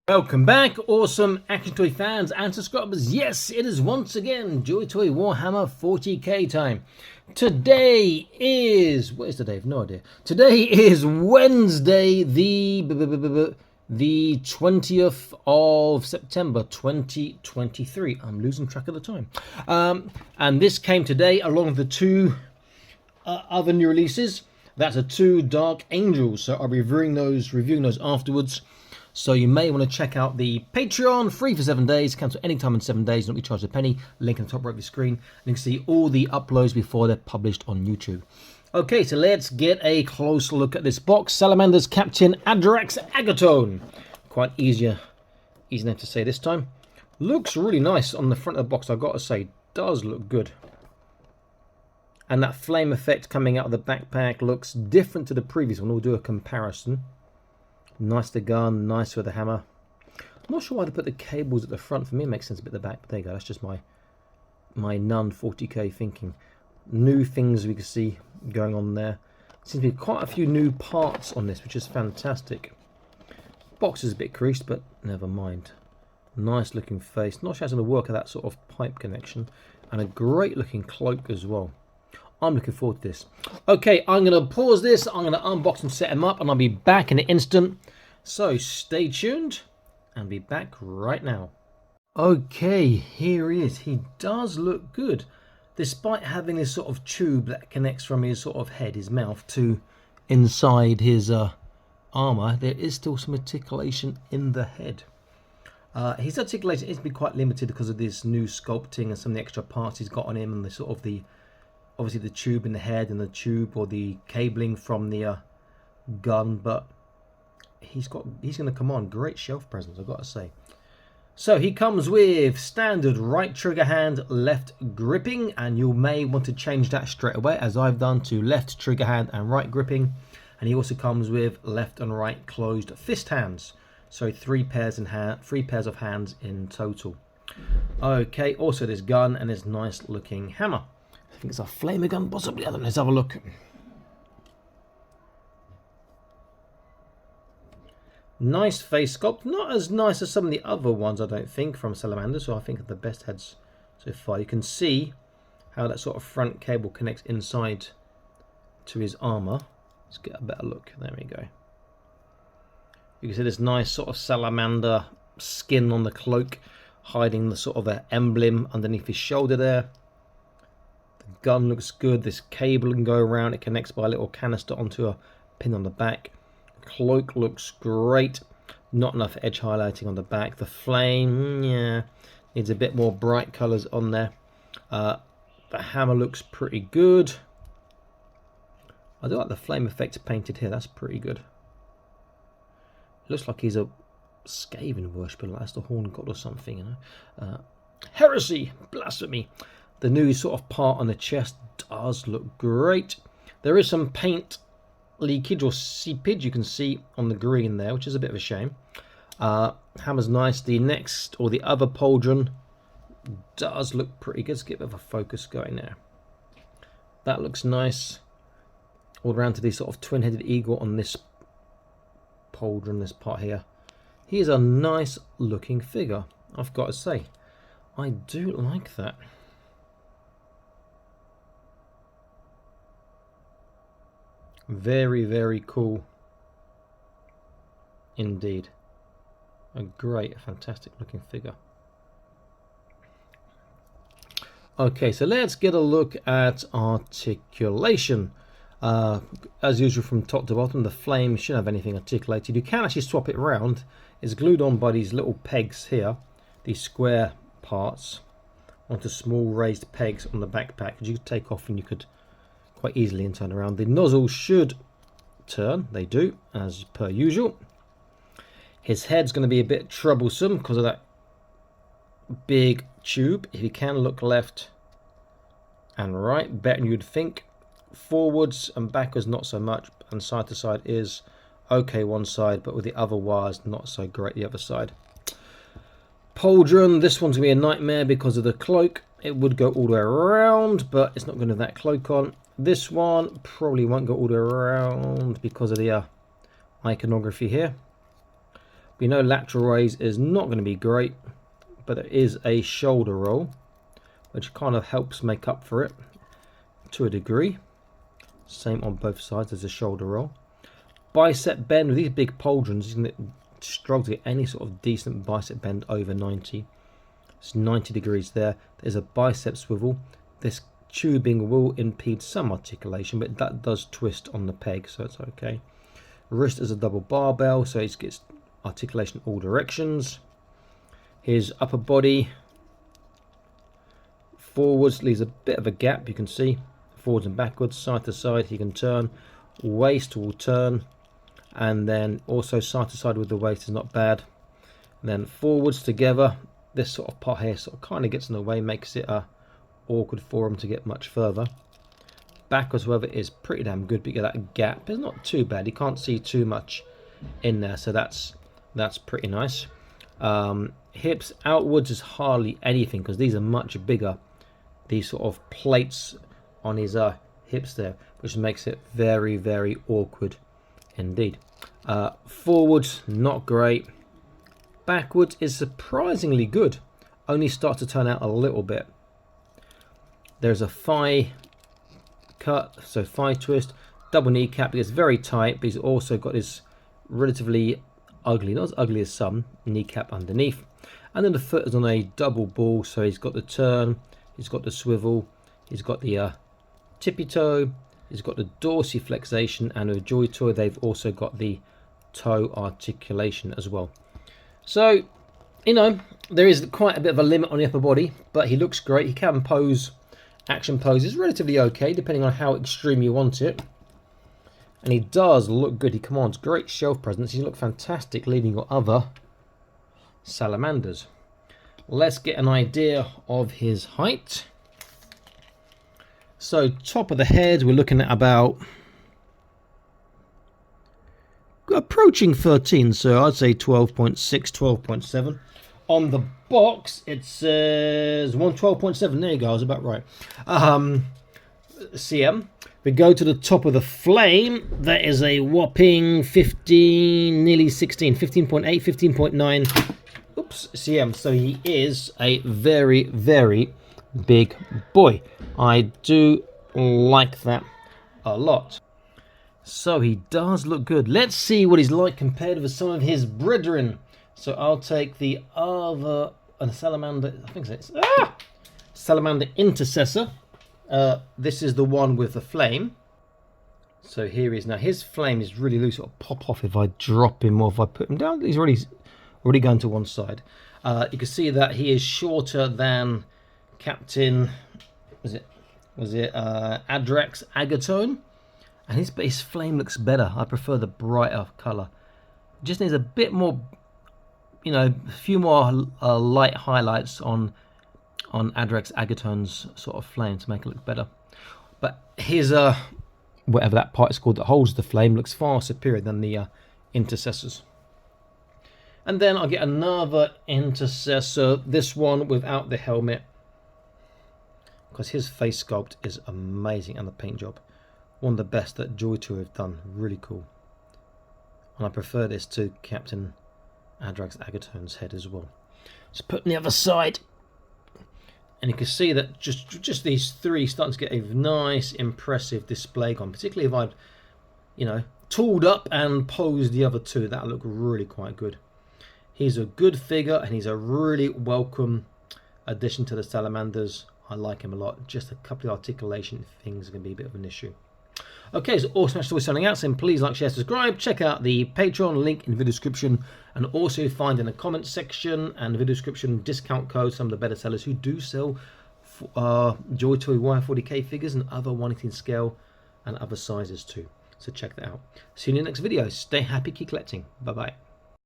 Welcome back, awesome action toy fans and subscribers. Yes, it is once again JoyToy Warhammer 40k time. Today is, what is the day? I have no idea. Today is Wednesday, the 20th of September 2023. I'm losing track of the time. And this came today along with the two other new releases. That's the two Dark Angels. So I'll be reviewing those afterwards. So you may want to check out the Patreon, free for 7 days, cancel anytime in 7 days, not be charged a penny. Link in the top right of your screen. And you can see all the uploads before they're published on YouTube. Okay, so let's get a closer look at this box. Salamanders Captain Adrax Agatone. Quite easy enough to say this time. Looks really nice on the front of the box, I've got to say. Does look good. And that flame effect coming out of the backpack looks different to the previous one. We'll do a comparison. Nice the gun, nice with the hammer. I'm not sure why they put the cables at the front. For me it makes sense a bit at the back, but there you go. That's just my non-40k thinking. New things we can see going on there. Seems to be quite a few new parts on this, which is fantastic. Box is a bit creased, but never mind. Nice looking face. Not sure how it's going to work at that sort of pipe connection. And a great looking cloak as well. I'm looking forward to this. Okay, I'm going to pause this. I'm going to unbox and set him up, and I'll be back in an instant. So stay tuned and be back right now. Okay, here he is. He does look good. Despite having this sort of tube that connects from his sort of head, his mouth, to inside his armour, there is still some articulation in the head. His articulation is quite limited because of this new sculpting and some of the extra parts he's got on him, and the sort of obviously the tube in the head and the tube or the cabling from the gun, but he's going to come on. Great shelf presence, I've got to say. So he comes with standard right trigger hand, left gripping, and you may want to change that straight away, as I've done, to left trigger hand and right gripping. And he also comes with left and right closed fist hands, so three pairs of hands in total. Okay, also this gun and this nice looking hammer. I think it's a flamer gun, possibly. Let's have a look. Nice face sculpt. Not as nice as some of the other ones, I don't think, from Salamander. So I think are the best heads so far. You can see how that sort of front cable connects inside to his armor. Let's get a better look. There we go. You can see this nice sort of salamander skin on the cloak, hiding the sort of emblem underneath his shoulder there. The gun looks good. This cable can go around. It connects by a little canister onto a pin on the back. Cloak looks great. Not enough edge highlighting on the back. The flame, yeah, needs a bit more bright colours on there. The hammer looks pretty good. I do like the flame effect painted here. That's pretty good. It looks like he's a Skaven worshipper, like that's the Horn God or something, you know. Heresy, blasphemy. The new sort of part on the chest does look great. There is some paint leakage or seepage you can see on the green there, which is a bit of a shame. Hammer's nice. The next, or the other pauldron, does look pretty good. Let's get a bit of a focus going there. That looks nice. All around to the sort of twin-headed eagle on this pauldron, this part here. He is a nice looking figure, I've got to say. I do like that. Very, very cool indeed. A great, fantastic looking figure. Okay, so let's get a look at articulation. As usual, from top to bottom, the flame shouldn't have anything articulated. You can actually swap it around. It's glued on by these little pegs here, these square parts, onto small raised pegs on the backpack, which you could take off and you could quite easily and turn around. The nozzle should turn. They do, as per usual. His head's going to be a bit troublesome because of that big tube. If you can look left and right, better than you'd think. Forwards and backwards not so much, and side to side is okay one side, but with the other wires not so great the other side. Pauldron, this one's going to be a nightmare because of the cloak. It would go all the way around, but it's not going to have that cloak on. This one probably won't go all the way around because of the iconography here. We know lateral raise is not going to be great, but there is a shoulder roll, which kind of helps make up for it to a degree. Same on both sides, there's a shoulder roll. Bicep bend with these big pauldrons, he's going to struggle to get any sort of decent bicep bend over 90. It's 90 degrees there. There's a bicep swivel. This tubing will impede some articulation, but that does twist on the peg, so it's okay. Wrist is a double barbell, so it gets articulation all directions. His upper body forwards leaves a bit of a gap, you can see. Forwards and backwards, side to side, he can turn. Waist will turn, and then also side to side with the waist is not bad. And then forwards together, this sort of part here sort of kind of gets in the way, makes it awkward for him to get much further. Backwards, however, is pretty damn good, but you get that gap. It's not too bad. You can't see too much in there, so that's pretty nice. Hips outwards is hardly anything because these are much bigger. These sort of plates on his hips there, which makes it very, very awkward indeed. Forwards, not great. Backwards is surprisingly good. Only starts to turn out a little bit. There's a thigh cut, so thigh twist, double kneecap. It's very tight, but he's also got this relatively ugly, not as ugly as some, kneecap underneath. And then the foot is on a double ball, so he's got the turn, he's got the swivel, he's got the tippy toe, he's got the dorsiflexation, and with JoyToy they've also got the toe articulation as well. So, you know, there is quite a bit of a limit on the upper body, but he looks great. He can pose action poses relatively okay, depending on how extreme you want it. And he does look good. He commands great shelf presence. He looks fantastic leading your other salamanders. Let's get an idea of his height. So top of the head, we're looking at about approaching 13, so I'd say 12.6, 12.7. On the box, it says 112.7. There you go, I was about right. cm. We go to the top of the flame. That is a whopping 15, nearly 16, 15.8, 15.9. Oops, cm. So he is a very, very big boy. I do like that a lot. So he does look good. Let's see what he's like compared with some of his brethren. So I'll take the other salamander. I think it's salamander intercessor. This is the one with the flame. So here he is now. His flame is really loose. It'll pop off if I drop him or if I put him down. He's already going to one side. You can see that he is shorter than Captain. Was it Adrax Agatone? And his flame looks better. I prefer the brighter colour. Just needs a bit more, you know, a few more light highlights on Adrax Agatone's sort of flame to make it look better. But his whatever that part is called that holds the flame looks far superior than the intercessors. And then I'll get another intercessor, this one without the helmet, because his face sculpt is amazing and the paint job. One of the best that JoyToy have done. Really cool. And I prefer this to Captain Adrax Agatone's head as well. So put on the other side. And you can see that just these three starting to get a nice, impressive display on. Particularly if I'd, you know, tooled up and posed the other two. That'll look really quite good. He's a good figure and he's a really welcome addition to the Salamanders. I like him a lot. Just a couple of articulation things are going to be a bit of an issue. Okay, so Awesome Story signing out, saying please like, share, subscribe, check out the Patreon link in the video description, and also find in the comments section and the video description discount code some of the better sellers who do sell JoyToy Y40K figures and other 1/18 scale and other sizes too. So check that out. See you in the next video. Stay happy, keep collecting. Bye bye.